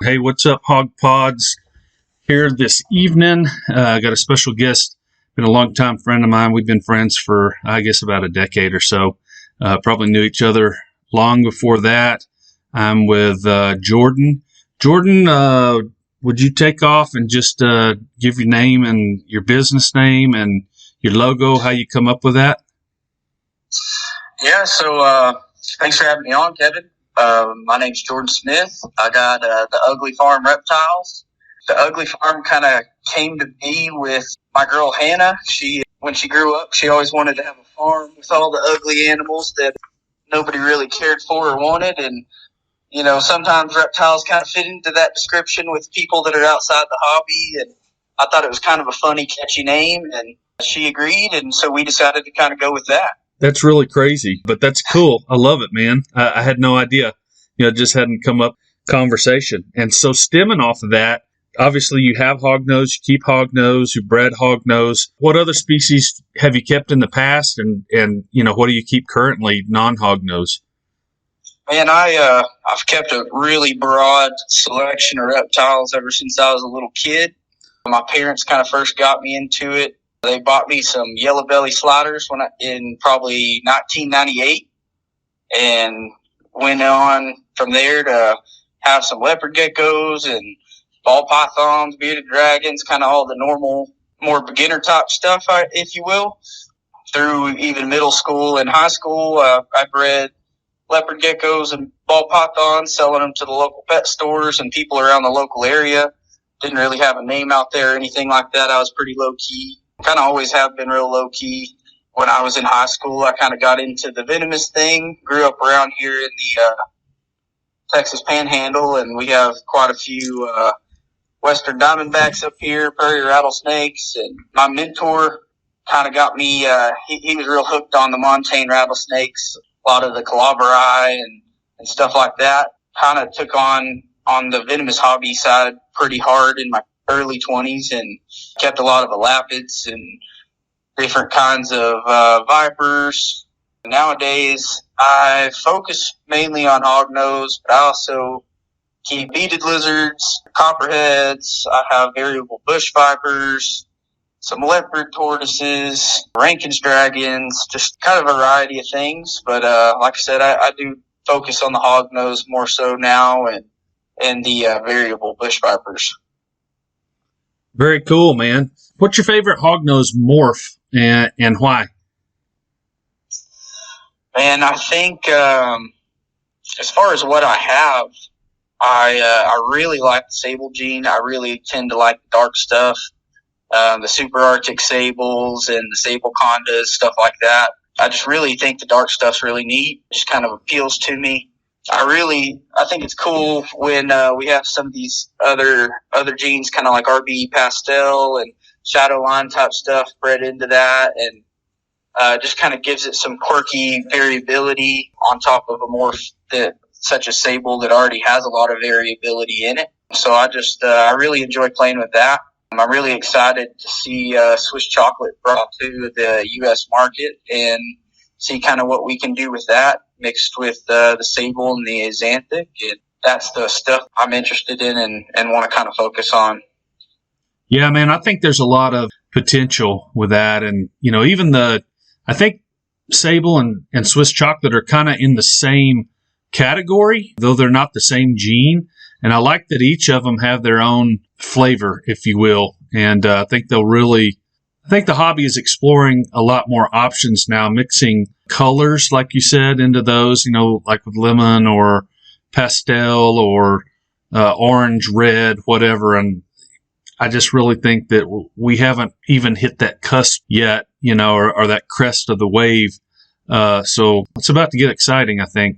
Hey, what's up, Hog Pods? Here this evening. I got a special guest, been a longtime friend of mine. We've been friends for, I guess, about a decade or so. Probably knew each other long before that. I'm with Jordan. Jordan, would you take off and just give your name and your business name and your logo, how you come up with that? Yeah, thanks for having me on, Kevin. My name's Jordan Smith. I got the Ugly Farm Reptiles. The Ugly Farm kind of came to be with my girl Hannah. When she grew up, she always wanted to have a farm with all the ugly animals that nobody really cared for or wanted. And, you know, sometimes reptiles kind of fit into that description with people that are outside the hobby. And I thought it was kind of a funny, catchy name. And she agreed. And so we decided to kind of go with that. That's really crazy, but that's cool. I love it, man. I had no idea. It just hadn't come up conversation. And so stemming off of that, obviously you have hognose, you keep hognose, you bred hognose. What other species have you kept in the past? And what do you keep currently non-hognose? Man, I've kept a really broad selection of reptiles ever since I was a little kid. My parents kind of first got me into it. They bought me some yellow belly sliders in probably 1998, and went on from there to have some leopard geckos and ball pythons, bearded dragons, kind of all the normal, more beginner type stuff, if you will. Through even middle school and high school, I bred leopard geckos and ball pythons, selling them to the local pet stores and people around the local area. Didn't really have a name out there or anything like that. I was pretty low key. Kind of always have been real low key. When I was in high school, I kind of got into the venomous thing. Grew up around here in the Texas Panhandle, and we have quite a few western diamondbacks up here, prairie rattlesnakes. And my mentor kind of got me. He was real hooked on the montane rattlesnakes, a lot of the calabari and stuff like that. Kind of took on the venomous hobby side pretty hard in my early 20s, and kept a lot of elapids and different kinds of vipers. Nowadays, I focus mainly on hognose, but I also keep beaded lizards, copperheads. I have variable bush vipers, some leopard tortoises, Rankin's dragons, just kind of a variety of things. But like I said, I do focus on the hognose more so now, and the variable bush vipers. Very cool, man. What's your favorite hognose morph and why? Man, I think as far as what I have, I really like the sable gene. I really tend to like the dark stuff, the super Arctic sables and the sable condas, stuff like that. I just really think the dark stuff's really neat. It just kind of appeals to me. I think it's cool when we have some of these other genes, kind of like RB pastel and shadow line type stuff bred into that, and just kind of gives it some quirky variability on top of a morph such as sable that already has a lot of variability in it. So I really enjoy playing with that. I'm really excited to see Swiss chocolate brought to the U.S. market and see kind of what we can do with that mixed with the sable and the axanthic. And that's the stuff I'm interested in and want to kind of focus on. Yeah, man, I think there's a lot of potential with that. And, even I think sable and Swiss chocolate are kind of in the same category, though they're not the same gene. And I like that each of them have their own flavor, if you will. And I think the hobby is exploring a lot more options now, mixing colors, like you said, into those, like with lemon or pastel or orange, red, whatever. And I just really think that we haven't even hit that cusp yet, or that crest of the wave. So it's about to get exciting, I think.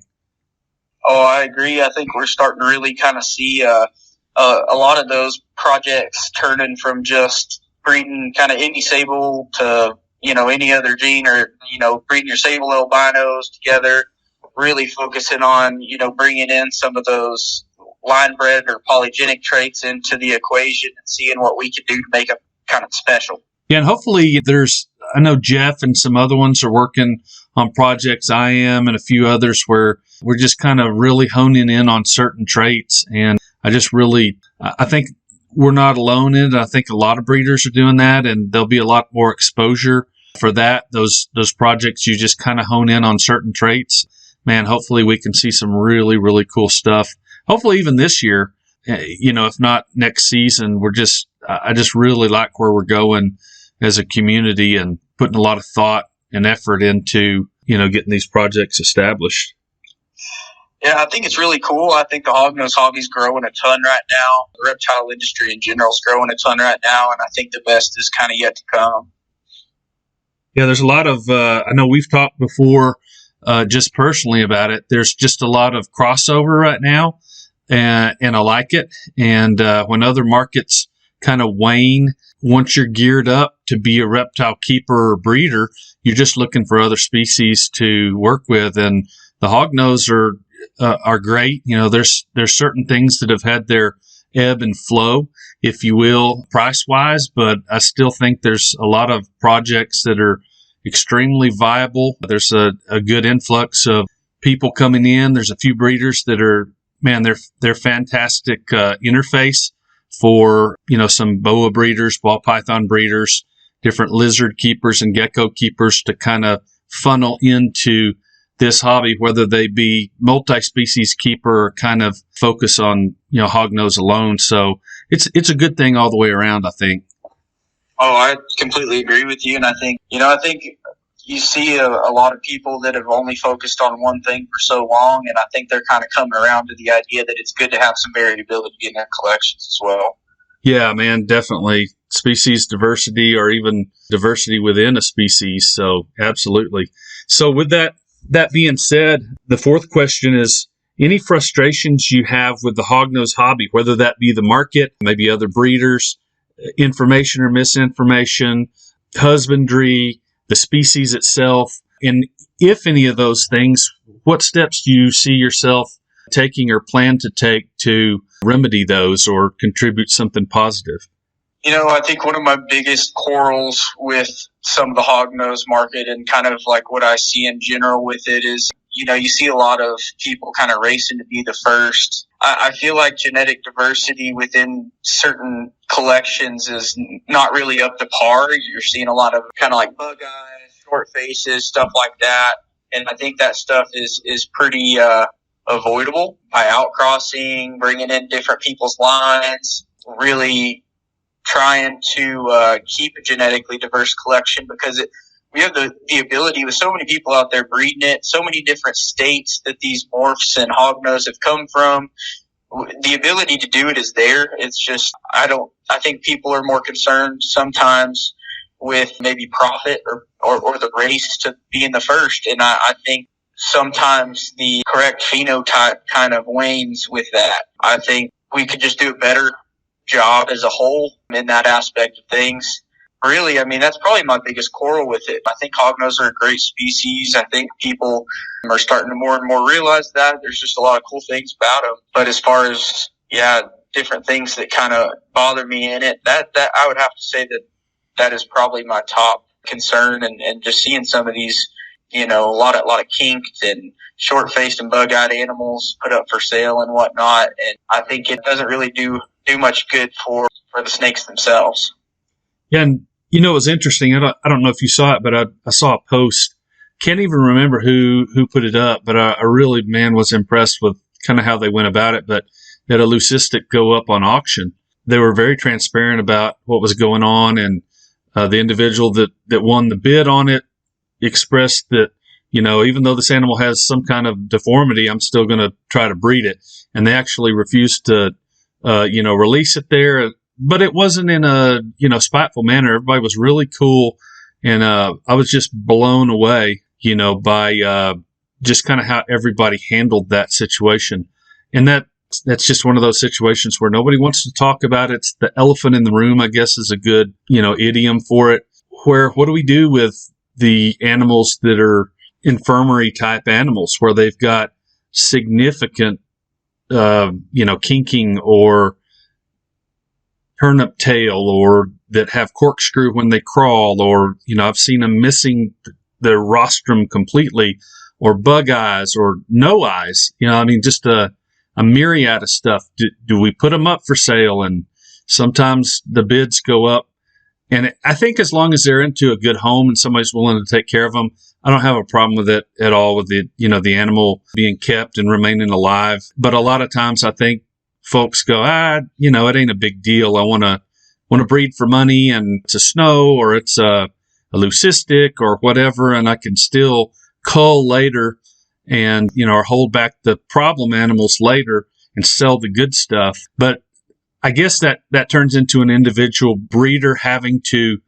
Oh, I agree. I think we're starting to really kind of see a lot of those projects turning from just breeding kind of any sable to, any other gene, or, breeding your sable albinos together, really focusing on, bringing in some of those line bred or polygenic traits into the equation and seeing what we can do to make them kind of special. Yeah, and hopefully I know Jeff and some other ones are working on projects. I am, and a few others where we're just kind of really honing in on certain traits. And I just really, I think we're not alone in it. I think a lot of breeders are doing that, and there'll be a lot more exposure for that. Those projects, you just kind of hone in on certain traits. Man, hopefully we can see some really, really cool stuff. Hopefully even this year, if not next season. I just really like where we're going as a community and putting a lot of thought and effort into, getting these projects established. Yeah, I think it's really cool. I think the hognose hobby's growing a ton right now. The reptile industry in general is growing a ton right now, and I think the best is kind of yet to come. Yeah, there's a lot of, I know we've talked before just personally about it. There's just a lot of crossover right now, and I like it. And when other markets kind of wane, once you're geared up to be a reptile keeper or breeder, you're just looking for other species to work with. And the hognose are great. There's certain things that have had their ebb and flow, if you will, price wise, but I still think there's a lot of projects that are extremely viable. There's a good influx of people coming in. There's a few breeders that are, man, they're fantastic interface for, some boa breeders, ball python breeders, different lizard keepers and gecko keepers to kind of funnel into this hobby, whether they be multi-species keeper or kind of focus on, hognose alone. So it's a good thing all the way around, I think. Oh, I completely agree with you. And I think you see a lot of people that have only focused on one thing for so long. And I think they're kind of coming around to the idea that it's good to have some variability in their collections as well. Yeah, man, definitely. Species diversity or even diversity within a species. So absolutely. So with that being said, the fourth question is, any frustrations you have with the hognose hobby, whether that be the market, maybe other breeders, information or misinformation, husbandry, the species itself, and if any of those things, what steps do you see yourself taking or plan to take to remedy those or contribute something positive? I think one of my biggest quarrels with some of the hognose market and kind of like what I see in general with it is, you see a lot of people kind of racing to be the first. I feel like genetic diversity within certain collections is not really up to par. You're seeing a lot of kind of like bug eyes, short faces, stuff like that. And I think that stuff is pretty avoidable by outcrossing, bringing in different people's lines, really trying to keep a genetically diverse collection, because we have the ability with so many people out there breeding it, so many different states that these morphs and hognose have come from. The ability to do it is there. It's just, I think people are more concerned sometimes with maybe profit or the race to being the first. And I think sometimes the correct phenotype kind of wanes with that. I think we could just do a better job as a whole in that aspect of things. Really, that's probably my biggest quarrel with it. I think hognose are a great species. I think people are starting to more and more realize that. There's just a lot of cool things about them. But as far as, different things that kind of bother me in it, that I would have to say that is probably my top concern. And just seeing some of these, a lot of kinked and short-faced and bug-eyed animals put up for sale and whatnot. And I think it doesn't really do much good for the snakes themselves. Yeah, and it was interesting. I don't know if you saw it, but I saw a post. Can't even remember who put it up, but I really, man, was impressed with kind of how they went about it. But they had a leucistic go up on auction. They were very transparent about what was going on, and the individual that won the bid on it expressed that, even though this animal has some kind of deformity, I'm still going to try to breed it. And they actually refused to, release it there. But it wasn't in a, spiteful manner. Everybody was really cool. And I was just blown away, by just kind of how everybody handled that situation. And that's just one of those situations where nobody wants to talk about it. It's the elephant in the room, I guess, is a good, idiom for it. What do we do with the animals that are infirmary type animals where they've got significant, kinking or turnip tail, or that have corkscrew when they crawl, or, I've seen them missing their rostrum completely, or bug eyes or no eyes, just a a myriad of stuff. Do we put them up for sale? And sometimes the bids go up. And I think as long as they're into a good home and somebody's willing to take care of them, I don't have a problem with it at all, with the animal being kept and remaining alive. But a lot of times I think folks go, it ain't a big deal. I want to breed for money, and it's a snow or it's a leucistic or whatever, and I can still cull later and, or hold back the problem animals later and sell the good stuff. But I guess that turns into an individual breeder having to,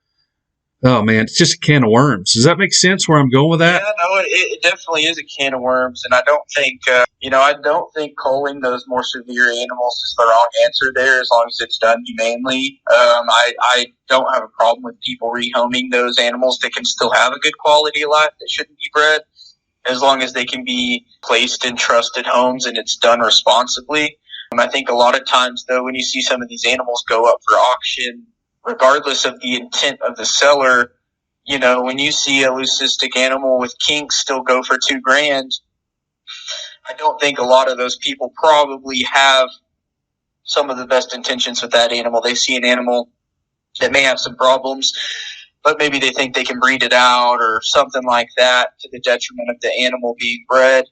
oh man, it's just a can of worms. Does that make sense where I'm going with that? Yeah, no, it definitely is a can of worms. And I don't think, I don't think culling those more severe animals is the wrong answer there, as long as it's done humanely. I don't have a problem with people rehoming those animals that can still have a good quality of life that shouldn't be bred, as long as they can be placed in trusted homes and it's done responsibly. I think a lot of times, though, when you see some of these animals go up for auction, regardless of the intent of the seller, when you see a leucistic animal with kinks still go for $2,000, I don't think a lot of those people probably have some of the best intentions with that animal. They see an animal that may have some problems, but maybe they think they can breed it out or something like that to the detriment of the animal being bred.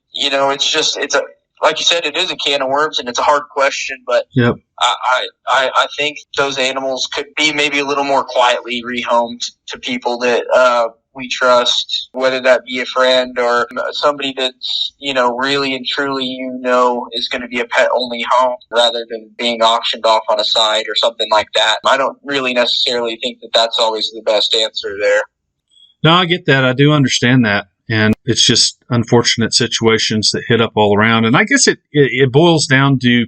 Like you said, it is a can of worms, and it's a hard question, but yep. I think those animals could be maybe a little more quietly rehomed to people that we trust, whether that be a friend or somebody that's, really and truly, is going to be a pet-only home rather than being auctioned off on a site or something like that. I don't really necessarily think that that's always the best answer there. No, I get that. I do understand that. And it's just unfortunate situations that hit up all around. And I guess it boils down to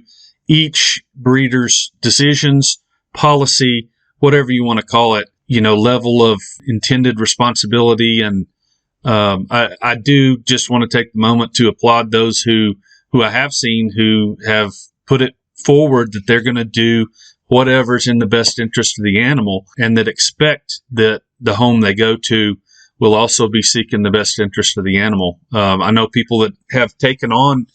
each breeder's decisions, policy, whatever you want to call it, level of intended responsibility. And I do just want to take the moment to applaud those who I have seen who have put it forward that they're going to do whatever's in the best interest of the animal, and that expect that the home they go to will also be seeking the best interest of the animal. I know people that have taken on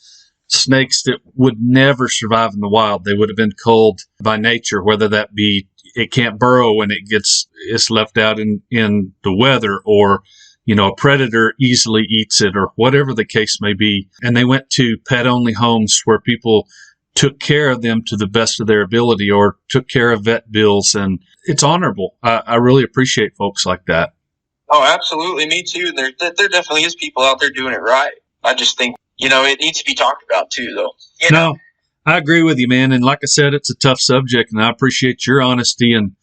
snakes that would never survive in the wild. They would have been culled by nature, whether that be it can't burrow and it's left out in the weather, or, a predator easily eats it, or whatever the case may be. And they went to pet-only homes where people took care of them to the best of their ability, or took care of vet bills. And it's honorable. I really appreciate folks like that. Oh, absolutely. Me too. There definitely is people out there doing it right. I just think, it needs to be talked about too, though. No, I agree with you, man. And like I said, it's a tough subject, and I appreciate your honesty and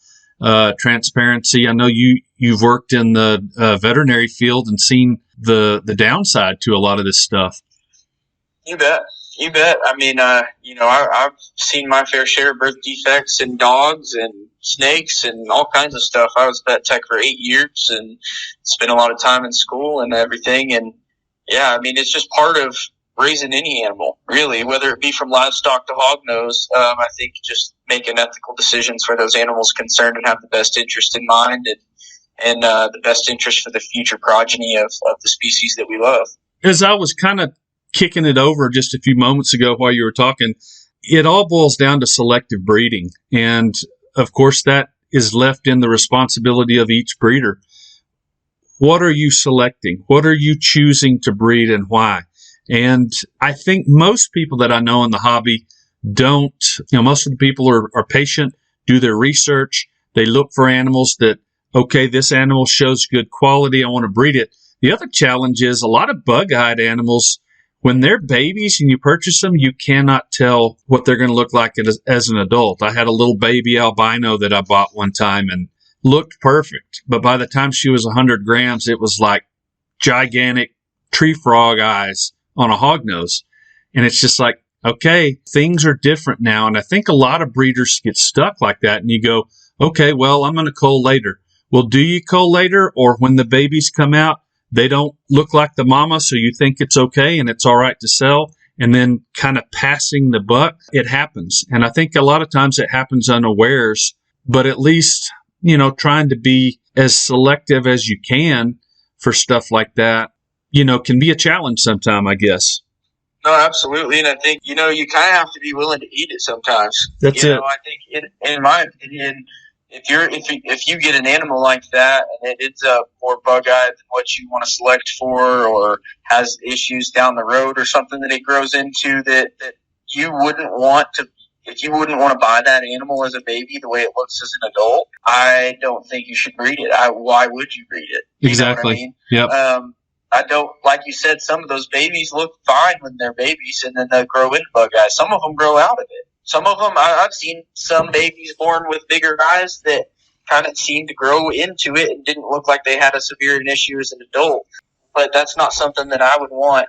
transparency. I know you've worked in the veterinary field and seen the downside to a lot of this stuff. You bet. I mean, I've seen my fair share of birth defects in dogs and snakes and all kinds of stuff. I was vet tech for 8 years and spent a lot of time in school and everything. And yeah, I mean, it's just part of raising any animal, really, whether it be from livestock to hognose. I think just making ethical decisions for those animals concerned and have the best interest in mind, and the best interest for the future progeny of the species that we love. As I was kind of kicking it over just a few moments ago while you were talking, it all boils down to selective breeding. And of course, that is left in the responsibility of each breeder. What are you selecting? What are you choosing to breed, and why? And I think most people that I know in the hobby don't, most of the people are patient, do their research. They look for animals that, okay, this animal shows good quality, I want to breed it. The other challenge is a lot of bug-eyed animals, when they're babies and you purchase them, you cannot tell what they're going to look like as an adult. I had a little baby albino that I bought one time and looked perfect. But by the time she was 100 grams, it was like gigantic tree frog eyes on a hognose. And it's just like, okay, things are different now. And I think a lot of breeders get stuck like that. And you go, okay, well, I'm going to cull later. Well, do you cull later, or when the babies come out, they don't look like the mama, so you think it's okay and it's all right to sell, and then kind of passing the buck? It happens. And I think a lot of times it happens unawares, but at least, trying to be as selective as you can for stuff like that, can be a challenge sometime, I guess. No, absolutely. And I think, you kind of have to be willing to eat it sometimes. That's it. I think in my opinion, if you get an animal like that and it ends up more bug-eyed than what you want to select for, or has issues down the road or something that it grows into that you wouldn't want to, if you wouldn't want to buy that animal as a baby the way it looks as an adult, I don't think you should breed it. Why would you breed it? Exactly. You know what I mean? Yep. I don't, like you said, some of those babies look fine when they're babies, and then they'll grow into bug eyes. Some of them grow out of it. Some of them, I've seen some babies born with bigger eyes that kind of seemed to grow into it and didn't look like they had a severe issue as an adult. But that's not something that I would want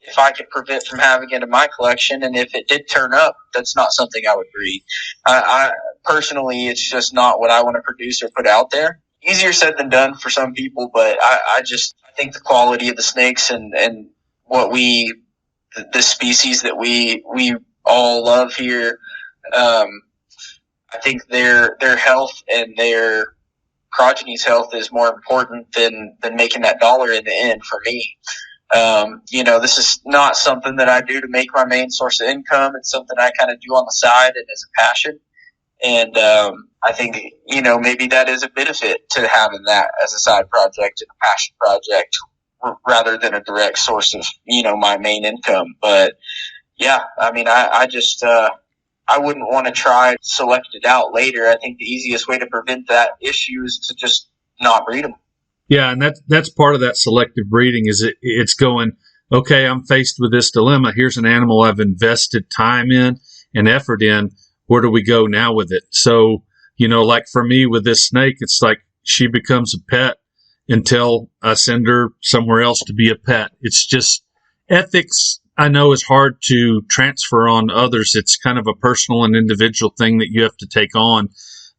if I could prevent from having it in my collection. And if it did turn up, that's not something I would breed. I personally, it's just not what I want to produce or put out there. Easier said than done for some people, but I think the quality of the snakes and what the species that we all love here, I think their health and their progeny's health is more important than making that dollar in the end for me. This is not something that I do to make my main source of income. It's something I kind of do on the side and as a passion. And I think, maybe that is a benefit to having that as a side project and a passion project rather than a direct source of, my main income. But yeah, I mean, I just, I wouldn't want to try to select it out later. I think the easiest way to prevent that issue is to just not breed them. Yeah, and that's part of that selective breeding is it's going, okay, I'm faced with this dilemma. Here's an animal I've invested time in and effort in. Where do we go now with it? So, like for me with this snake, it's like she becomes a pet until I send her somewhere else to be a pet. It's just ethics, I know, is hard to transfer on others. It's kind of a personal and individual thing that you have to take on.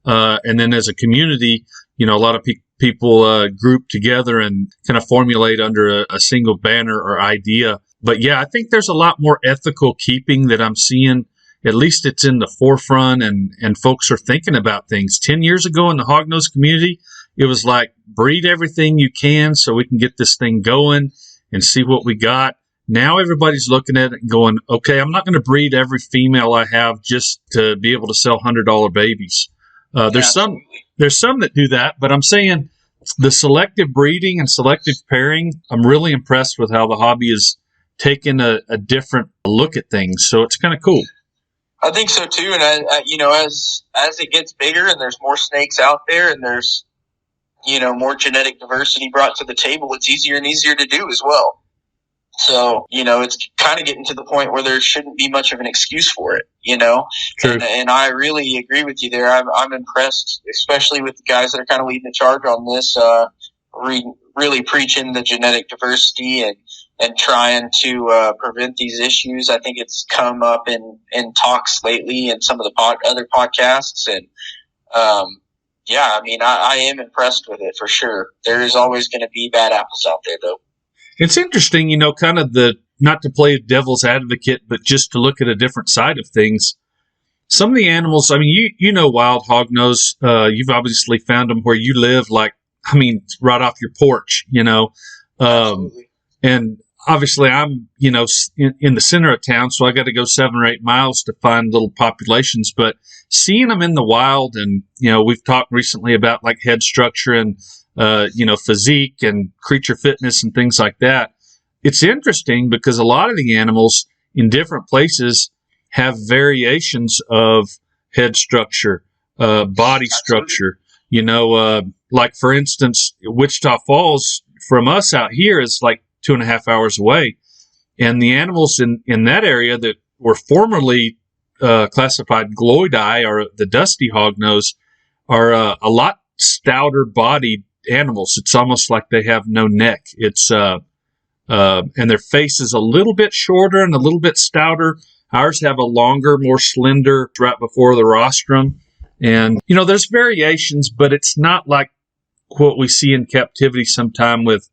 And then as a community, a lot of people group together and kind of formulate under a single banner or idea. But yeah, I think there's a lot more ethical keeping that I'm seeing. At least it's in the forefront and folks are thinking about things. 10 years ago in the hognose community, it was like breed everything you can so we can get this thing going and see what we got. Now everybody's looking at it and going, okay, I'm not going to breed every female I have just to be able to sell $100 babies. There's some that do that, but I'm saying the selective breeding and selective pairing, I'm really impressed with how the hobby is taking a different look at things. So it's kind of cool. I think so too, and as it gets bigger and there's more snakes out there and there's more genetic diversity brought to the table, it's easier and easier to do as well. So it's kind of getting to the point where there shouldn't be much of an excuse for it. True. And I really agree with you there. I'm impressed, especially with the guys that are kind of leading the charge on this, really preaching the genetic diversity and trying to prevent these issues. I think it's come up in talks lately in some of the other podcasts. And, I mean, I am impressed with it for sure. There is always going to be bad apples out there, though. It's interesting, kind of not to play devil's advocate, but just to look at a different side of things. Some of the animals, I mean, wild hognose, you've obviously found them where you live, right off your porch, and obviously I'm, in the center of town, so I got to go 7 or 8 miles to find little populations, but seeing them in the wild and, we've talked recently about like head structure and, physique and creature fitness and things like that. It's interesting because a lot of the animals in different places have variations of head structure, body structure, like for instance, Wichita Falls from us out here is like 2.5 hours away. And the animals in that area that were formerly classified gloidai or the dusty hognose are a lot stouter bodied animals. It's almost like they have no neck. It's and their face is a little bit shorter and a little bit stouter. Ours have a longer, more slender right before the rostrum. And, there's variations, but it's not like what we see in captivity sometime with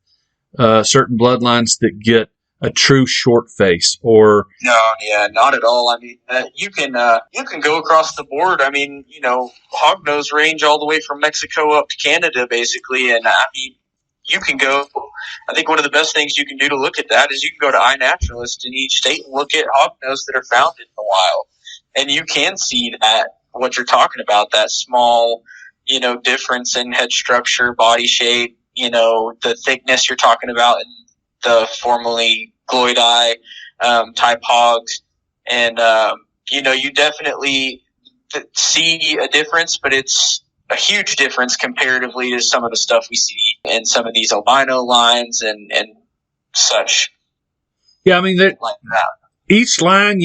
certain bloodlines that get a true short face or not at all. I mean, you can go across the board. I mean, hognose range all the way from Mexico up to Canada, basically. And I mean, you can go. I think one of the best things you can do to look at that is you can go to iNaturalist in each state and look at hognose that are found in the wild, and you can see that what you're talking about, that small, difference in head structure, body shape, the thickness you're talking about in the formerly gloidi type hogs, and you definitely see a difference, but it's a huge difference comparatively to some of the stuff we see in some of these albino lines and such. Yeah, I mean, like that. Each line,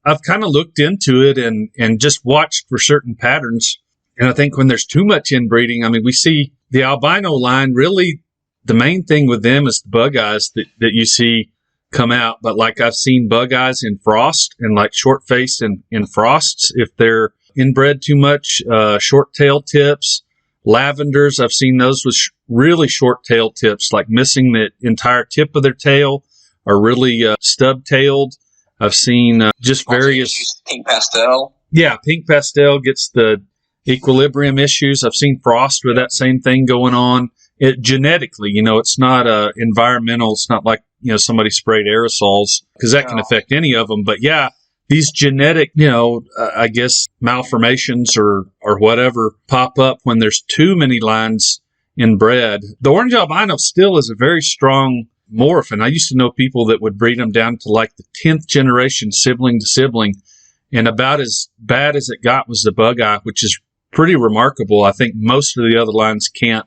I've kind of looked into it and just watched for certain patterns. And I think when there's too much inbreeding, I mean, we see the albino line, really the main thing with them is the bug eyes that you see come out. But like I've seen bug eyes in frost and like short face in frosts, if they're inbred too much, short tail tips, lavenders, I've seen those with really short tail tips, like missing the entire tip of their tail, or really stub-tailed. I've seen just various pink pastel. Yeah, pink pastel gets the equilibrium issues. I've seen frost with that same thing going on. It genetically, it's not environmental. It's not like somebody sprayed aerosols, because that can affect any of them. But yeah, these genetic, I guess malformations or whatever pop up when there's too many lines inbred. The orange albino still is a very strong morph, and I used to know people that would breed them down to like the 10th generation sibling to sibling, and about as bad as it got was the bug eye, which is pretty remarkable. I think most of the other lines can't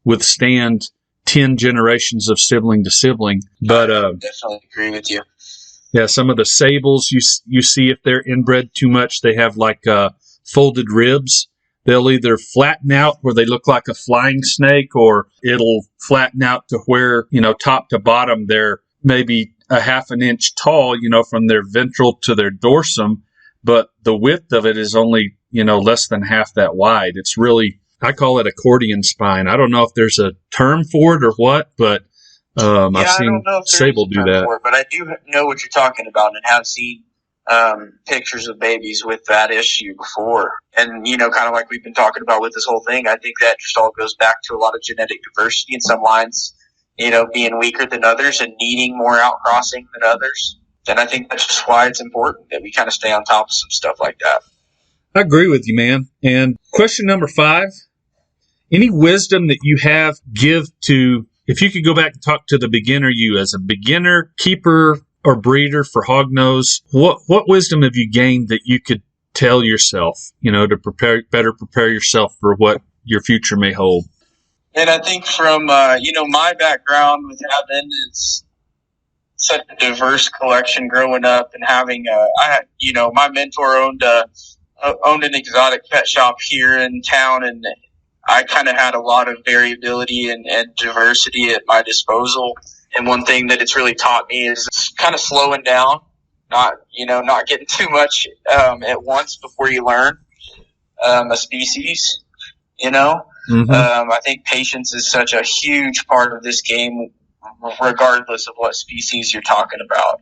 withstand 10 generations of sibling to sibling. But I definitely agree with you. Yeah, some of the sables you see, if they're inbred too much, they have like folded ribs. They'll either flatten out where they look like a flying snake, or it'll flatten out to where, top to bottom, they're maybe a half an inch tall, from their ventral to their dorsum, but the width of it is only, less than half that wide. It's really, I call it accordion spine. I don't know if there's a term for it or what, but I've seen sable do that. But I do know what you're talking about and have seen pictures of babies with that issue before. And, kind of like we've been talking about with this whole thing, I think that just all goes back to a lot of genetic diversity in some lines, being weaker than others and needing more outcrossing than others. And I think that's just why it's important that we kind of stay on top of some stuff like that. I agree with you, man. And question number 5, any wisdom that you have give to, if you could go back and talk to the beginner you as a beginner keeper or breeder for hognose, what wisdom have you gained that you could tell yourself, to better prepare yourself for what your future may hold? And I think from, my background with having is such a diverse collection growing up and having, my mentor owned an exotic pet shop here in town, and I kind of had a lot of variability and diversity at my disposal. And one thing that it's really taught me is kind of slowing down, not getting too much at once before you learn a species, Mm-hmm. I think patience is such a huge part of this game, regardless of what species you're talking about,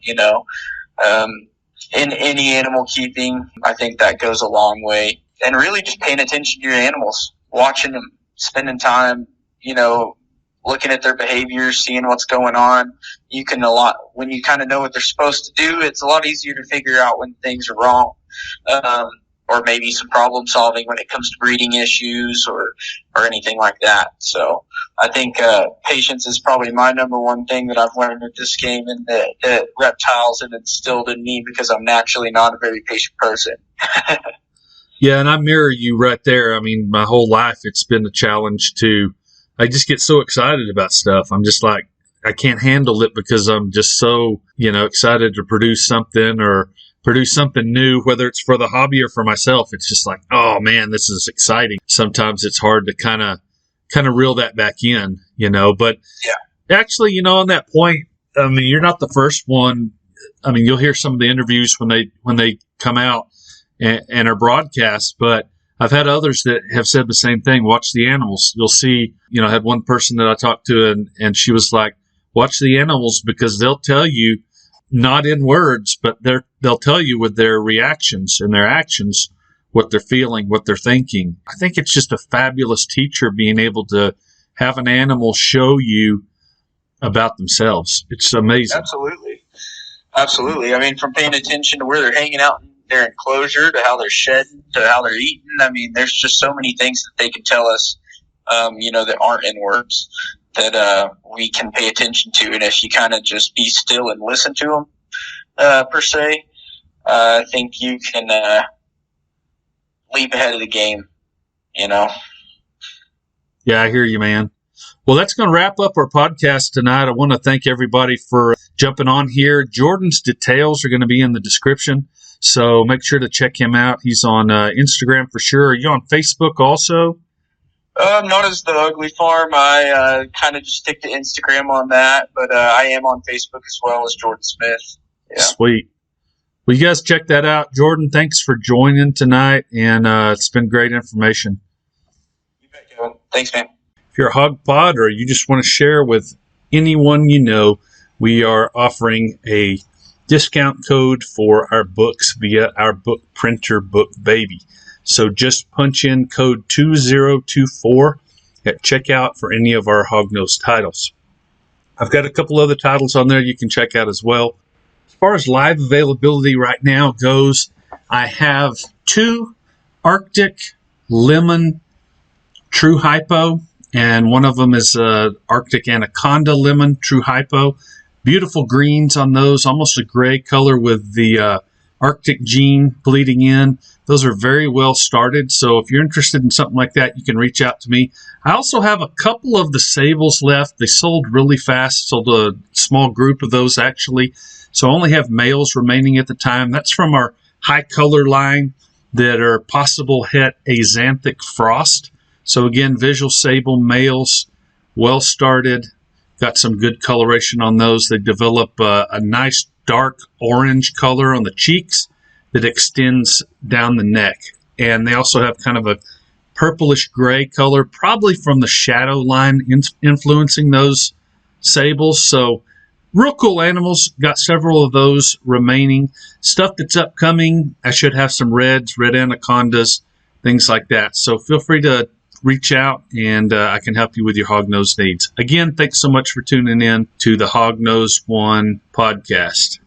in any animal keeping. I think that goes a long way. And really just paying attention to your animals, watching them, spending time, looking at their behaviors, seeing what's going on. When you kind of know what they're supposed to do, it's a lot easier to figure out when things are wrong. Or maybe some problem solving when it comes to breeding issues or anything like that. So I think patience is probably my number one thing that I've learned at this game, and that reptiles have instilled in me because I'm naturally not a very patient person. Yeah, and I mirror you right there. I mean, my whole life it's been a challenge I just get so excited about stuff. I'm just like, I can't handle it because I'm just so, excited to produce something or produce something new, whether it's for the hobby or for myself. It's just like, oh man, this is exciting. Sometimes it's hard to kind of reel that back in, but yeah. Actually, on that point, I mean, you're not the first one. I mean, you'll hear some of the interviews when they come out and are broadcast, but I've had others that have said the same thing. Watch the animals. You'll see, I had one person that I talked to and she was like, watch the animals because they'll tell you, not in words, but they'll tell you with their reactions and their actions, what they're feeling, what they're thinking. I think it's just a fabulous teacher being able to have an animal show you about themselves. It's amazing. Absolutely. I mean, from paying attention to where they're hanging out in their enclosure to how they're shedding to how they're eating. I mean, there's just so many things that they can tell us, that aren't in words that we can pay attention to. And if you kind of just be still and listen to them, per se, I think you can leap ahead of the game, Yeah, I hear you, man. Well, that's going to wrap up our podcast tonight. I want to thank everybody for jumping on here. Jordan's details are going to be in the description, so make sure to check him out. He's on Instagram for sure. Are you on Facebook also? Not as the Ugly Farm. I kind of just stick to Instagram on that, but I am on Facebook as well as Jordan Smith. Yeah. Sweet. Well, you guys check that out. Jordan, thanks for joining tonight, and it's been great information. You bet, Kevin. Thanks, man. If you're a hog pod or you just want to share with anyone you know, we are offering a discount code for our books via our book printer, Book Baby. So just punch in code 2024 at checkout for any of our Hognose titles. I've got a couple other titles on there you can check out as well. As far as live availability right now goes, I have 2 Arctic Lemon True Hypo, and one of them is Arctic Anaconda Lemon True Hypo. Beautiful greens on those, almost a gray color with the Arctic gene bleeding in. Those are very well started, so if you're interested in something like that, you can reach out to me. I also have a couple of the sables left. They sold really fast, sold a small group of those actually, so I only have males remaining at the time. That's from our high color line that are possible het Axanthic Frost. So again, visual sable males, well started, got some good coloration on those. They develop a nice dark orange color on the cheeks that extends down the neck. And they also have kind of a purplish gray color, probably from the shadow line influencing those sables. So real cool animals. Got several of those remaining. Stuff that's upcoming, I should have some reds, red anacondas, things like that. So feel free to reach out and I can help you with your hognose needs. Again, thanks so much for tuning in to the Hognose One podcast.